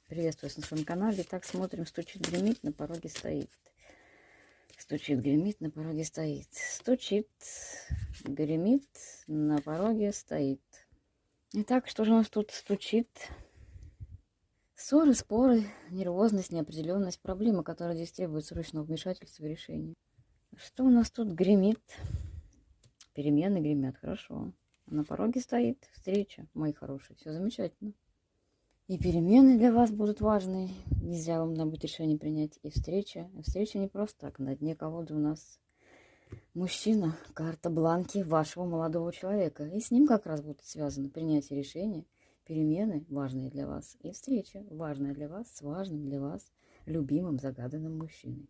Приветствую вас на своем канале. Итак, смотрим, стучит, гремит, на пороге стоит. Стучит, гремит, на пороге стоит. Стучит, гремит, на пороге стоит. Итак, что же у нас тут стучит? Ссоры, споры, нервозность, неопределенность, проблемы, которые здесь требуют срочного вмешательства и решения. Что у нас тут гремит? Перемены гремят, хорошо. А на пороге стоит встреча, мои хорошие, все замечательно. И перемены для вас будут важны. Нельзя вам надо будет решение принять. И встреча. Встреча не просто так. На дне колоды у нас мужчина. Карта бланки вашего молодого человека. И с ним как раз будут связаны принятие решения, перемены важные для вас. И встреча важная для вас с важным для вас любимым загаданным мужчиной.